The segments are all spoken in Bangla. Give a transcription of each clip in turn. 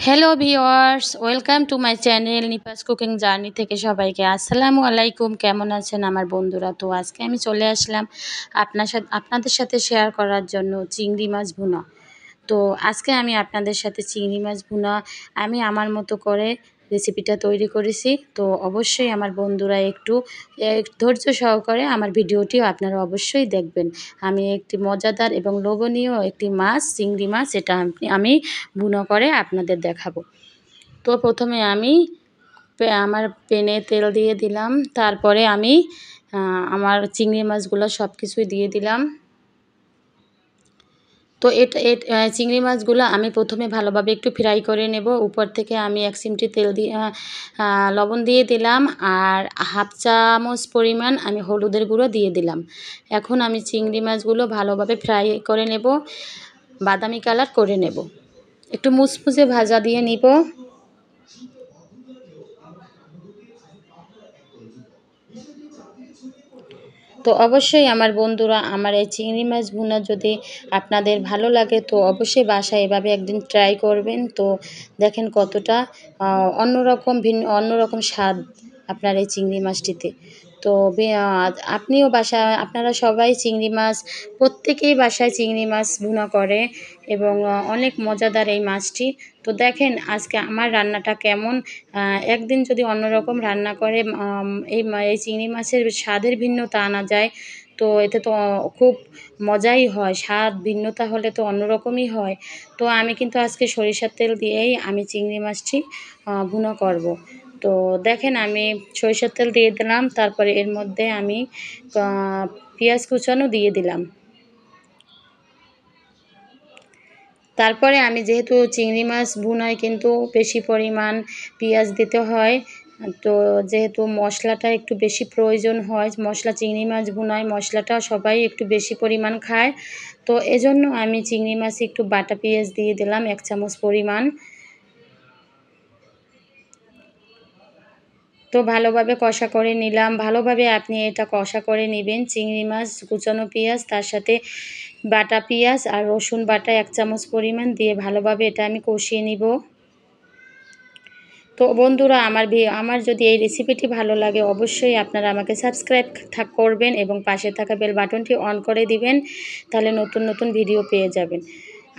Hello viewers, welcome to my channel নিপাস cooking journey থেকে সবাইকে আসসালামু আলাইকুম। কেমন আছেন আমার বন্ধুরা? তো আজকে আমি চলে আসলাম আপনাদের সাথে শেয়ার করার জন্য চিংড়ি মাছ ভুনা। তো আজকে আমি আপনাদের সাথে চিংড়ি মাছ ভুনা আমি আমার মতো করে রেসিপিটা তৈরি করেছি। তো অবশ্যই আমার বন্ধুরা একটু ধৈর্য সহকারে আমার ভিডিওটিও আপনারা অবশ্যই দেখবেন। আমি একটি মজাদার এবং লোভনীয় একটি মাছ, চিংড়ি মাছ, এটা আমি ভুনা করে আপনাদের দেখাবো। তো প্রথমে আমি আমার প্যানে তেল দিয়ে দিলাম। তারপরে আমি আমার চিংড়ি মাছগুলো সব কিছুই দিয়ে দিলাম। তো চিংড়ি মাছগুলো আমি প্রথমে ভালোভাবে একটু ফ্রাই করে নেব। উপর থেকে আমি 1 চিমটি তেল দিয়ে লবণ দিয়ে দিলাম, আর হাফ চামচ পরিমাণ আমি হলুদের গুঁড়ো দিয়ে দিলাম। এখন আমি চিংড়ি মাছগুলো ভালোভাবে ফ্রাই করে নেব, বাদামি কালার করে নেব, একটু মুচমুচে ভাজা দিয়ে নিব। তো অবশ্যই আমার বন্ধুরা, আমার এই চিংড়ি মাছ ভুনা যদি আপনাদের ভালো লাগে তো অবশ্যই বাসায় এভাবে একদিন ট্রাই করবেন। তো দেখেন কতটা অন্যরকম স্বাদ আপনার এই চিংড়ি মাছটিতে। তো আপনিও আপনারা সবাই চিংড়ি মাছ, প্রত্যেকেই বাসায় চিংড়ি মাছ ভুনা করে এবং অনেক মজাদার এই মাছটি। তো দেখেন আজকে আমার রান্নাটা কেমন। একদিন যদি অন্যরকম রান্না করে এই চিংড়ি মাছের স্বাদের ভিন্নতা আনা যায়, তো এতে তো খুব মজাই হয়। স্বাদ ভিন্নতা হলে তো অন্যরকমই হয়। তো আমি কিন্তু আজকে সরিষার তেল দিয়েই আমি চিংড়ি মাছটি ভুনা করব। তো দেখেন আমি সরিষার তেল দিয়ে দিলাম, তারপরে এর মধ্যে আমি পেঁয়াজ কুচানো দিয়ে দিলাম। তারপরে আমি যেহেতু চিংড়ি মাছ ভুনায় কিন্তু বেশি পরিমাণ পেঁয়াজ দিতে হয়, তো যেহেতু মশলাটা একটু বেশি প্রয়োজন হয়, চিংড়ি মাছ ভুনায় মশলাটা সবাই একটু বেশি পরিমাণ খায়। তো এজন্য আমি চিংড়ি মাছে একটু বাটা পেঁয়াজ দিয়ে দিলাম 1 চামচ পরিমাণ। তো ভালোভাবে কষা করে নিলাম। ভালোভাবে আপনি এটা কষা করে নেবেন। চিংড়ি মাছ, কুচানো পেঁয়াজ, তার সাথে বাটা পেঁয়াজ আর রসুন বাটা 1 চামচ পরিমাণ দিয়ে ভালোভাবে এটা আমি কষিয়ে নিব। তো বন্ধুরা, আমার যদি এই রেসিপিটি ভালো লাগে অবশ্যই আপনারা আমাকে সাবস্ক্রাইব করবেন এবং পাশে থাকা বেল বাটনটি অন করে দিবেন। তাহলে নতুন নতুন ভিডিও পেয়ে যাবেন।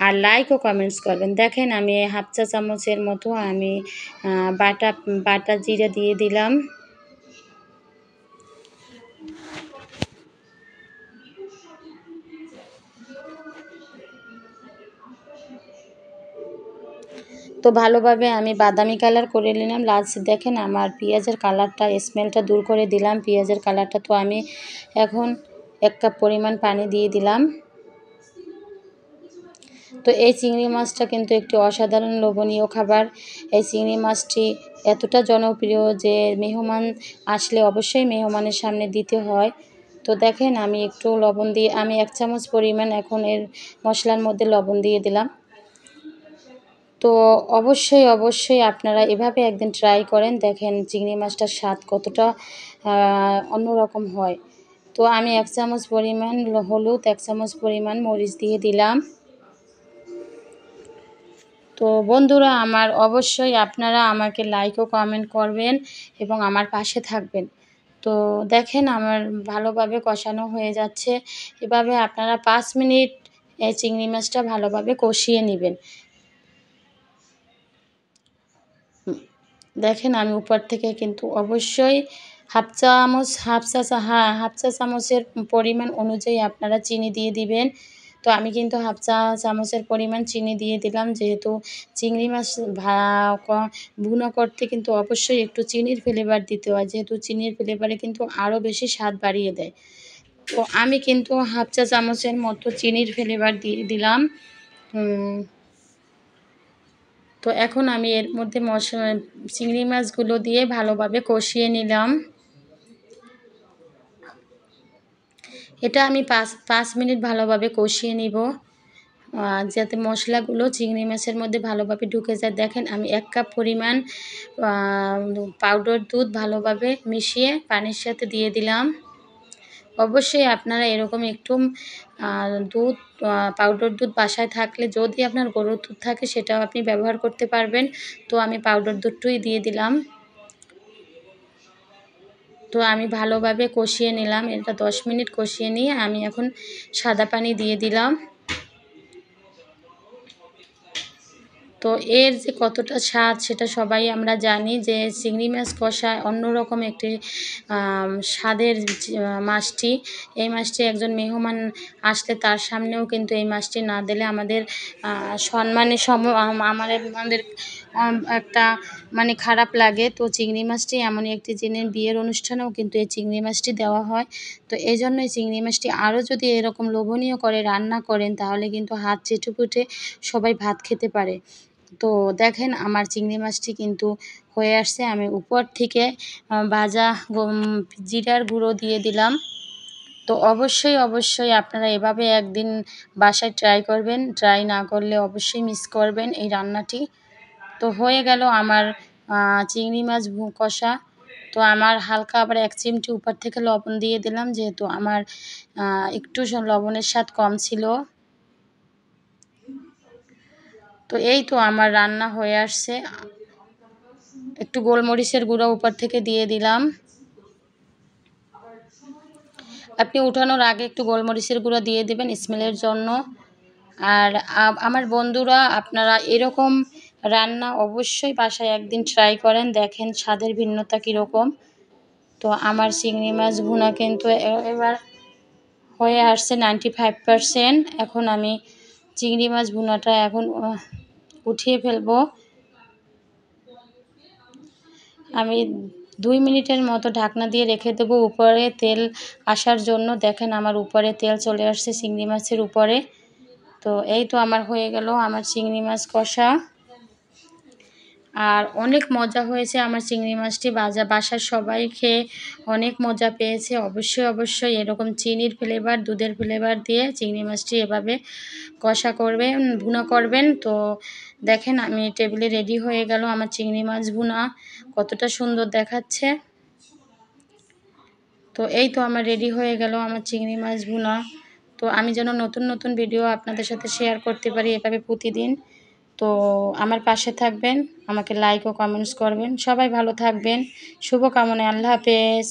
আর লাইক ও কমেন্টস করবেন। দেখেন আমি হাফ চা চামচের মতো আমি বাটা জিরা দিয়ে দিলাম। তো ভালোভাবে আমি বাদামি কালার করে নিলাম। লাস্টে দেখেন আমার পেঁয়াজের কালারটা, স্মেলটা দূর করে দিলাম পেঁয়াজের কালারটা। তো আমি এখন 1 কাপ পরিমাণ পানি দিয়ে দিলাম। তো এই চিংড়ি মাছটা কিন্তু একটি অসাধারণ লোভনীয় খাবার। এই চিংড়ি মাছটি এতটা জনপ্রিয় যে মেহমান আসলে অবশ্যই মেহমানের সামনে দিতে হয়। তো দেখেন আমি একটু লবণ দিয়ে আমি 1 চামচ পরিমাণ এখন এর মশলার মধ্যে লবণ দিয়ে দিলাম। তো অবশ্যই আপনারা এভাবে একদিন ট্রাই করেন, দেখেন চিংড়ি মাছটার স্বাদ কতটা অন্যরকম হয়। তো আমি 1 চামচ পরিমাণ হলুদ, 1 চামচ পরিমাণ মরিচ দিয়ে দিলাম। তো বন্ধুরা আমার, অবশ্যই আপনারা আমাকে লাইক ও কমেন্ট করবেন এবং আমার পাশে থাকবেন। তো দেখেন আমার ভালোভাবে কষানো হয়ে যাচ্ছে। এভাবে আপনারা 5 মিনিট এই চিংড়ি মাছটা ভালোভাবে কষিয়ে নেবেন। দেখেন আমি উপর থেকে কিন্তু অবশ্যই হাফ চা চামচের পরিমাণ অনুযায়ী আপনারা চিনি দিয়ে দিবেন। তো আমি কিন্তু হাফ চা চামচের পরিমাণ চিনি দিয়ে দিলাম, যেহেতু চিংড়ি মাছ ভুনা করতে কিন্তু অবশ্যই একটু চিনির ফ্লেভার দিতে হয়, যেহেতু চিনির ফ্লেভারে কিন্তু আরও বেশি স্বাদ বাড়িয়ে দেয়। তো আমি কিন্তু হাফ চা চামচের মতো চিনির ফ্লেভার দিয়ে দিলাম। তো এখন আমি এর মধ্যে চিংড়ি মাছগুলো দিয়ে ভালোভাবে কষিয়ে নিলাম। এটা আমি 5 মিনিট ভালোভাবে কষিয়ে নিব, যাতে মশলাগুলো চিংড়ি মাছের মধ্যে ভালোভাবে ঢুকে যায়। দেখেন আমি 1 কাপ পরিমাণ পাউডার দুধ ভালোভাবে মিশিয়ে পানির সাথে দিয়ে দিলাম। অবশ্যই আপনারা এরকম একটু দুধ পাউডার দুধ বাসায় থাকলে, যদি আপনার গরুর দুধ থাকে সেটাও আপনি ব্যবহার করতে পারবেন। তো আমি পাউডার দুধটাই দিয়ে দিলাম। তো আমি ভালোভাবে কষিয়ে নিলাম, এটা 10 মিনিট কষিয়ে নিয়ে আমি এখন সাদা পানি দিয়ে দিলাম। তো এর যে কতটা স্বাদ সেটা সবাই আমরা জানি, যে চিংড়ি মাছ কষা অন্যরকম একটি স্বাদের মাছটি। এই মাছটি একজন মেহমান আসলে তার সামনেও কিন্তু এই মাছটি না দিলে আমাদের সম্মানের আমাদের একটা মানে খারাপ লাগে। তো চিংড়ি মাছটি এমনই একটি জিনিস, বিয়ের অনুষ্ঠানেও কিন্তু এই চিংড়ি মাছটি দেওয়া হয়। তো এই জন্যই চিংড়ি মাছটি আরও যদি এরকম লোভনীয় করে রান্না করেন তাহলে কিন্তু হাত চেটেপুটে সবাই ভাত খেতে পারে। তো দেখেন আমার চিংড়ি মাছটি কিন্তু হয়ে আসছে। আমি উপর থেকে ভাজা জিরার গুঁড়ো দিয়ে দিলাম। তো অবশ্যই আপনারা এভাবে একদিন বাসায় ট্রাই করবেন। ট্রাই না করলে অবশ্যই মিস করবেন এই রান্নাটি। তো হয়ে গেল আমার চিংড়ি মাছ কষা। তো আমার হালকা আবার 1 চিমটি উপর থেকে লবণ দিয়ে দিলাম, যেহেতু আমার একটু লবণের স্বাদ কম ছিল। তো এই তো আমার রান্না হয়ে আসছে। একটু গোলমরিচের গুঁড়ো উপর থেকে দিয়ে দিলাম। আপনি উঠানোর আগে একটু গোলমরিচের গুঁড়ো দিয়ে দেবেন স্মেলের জন্য। আর আমার বন্ধুরা, আপনারা এরকম রান্না অবশ্যই বাসায় একদিন ট্রাই করেন, দেখেন স্বাদের ভিন্নতা কীরকম। তো আমার চিংড়ি মাছ ভুনা কিন্তু এবার হয়ে আসছে 95%। এখন আমি চিংড়ি মাছ ভুনাটা এখন উঠিয়ে ফেলবো। আমি 2 মিনিটের মতো ঢাকনা দিয়ে রেখে দেবো উপরে তেল আসার জন্য। দেখেন আমার উপরে তেল চলে আসছে চিংড়ি মাছের উপরে। তো এই তো আমার হয়ে গেল আমার চিংড়ি মাছ কষা। আর অনেক মজা হয়েছে আমার চিংড়ি মাছটি বাসার সবাই খেয়ে অনেক মজা পেয়েছে। অবশ্যই এরকম চিনির ফ্লেভার, দুধের ফ্লেভার দিয়ে চিংড়ি মাছটি এভাবে কষা করবেন, ভুনা করবেন। তো দেখেন আমি টেবিলে রেডি হয়ে গেল আমার চিংড়ি মাছ ভুনা, কতটা সুন্দর দেখাচ্ছে। তো এই তো আমার রেডি হয়ে গেল আমার চিংড়ি মাছ ভুনা। তো আমি যেন নতুন ভিডিও আপনাদের সাথে শেয়ার করতে পারি এভাবে প্রতিদিন। তো আমার পাশে থাকবেন, আমাকে লাইক ও কমেন্টস করবেন। সবাই ভালো থাকবেন, শুভকামনায়। আল্লাহ হাফেজ।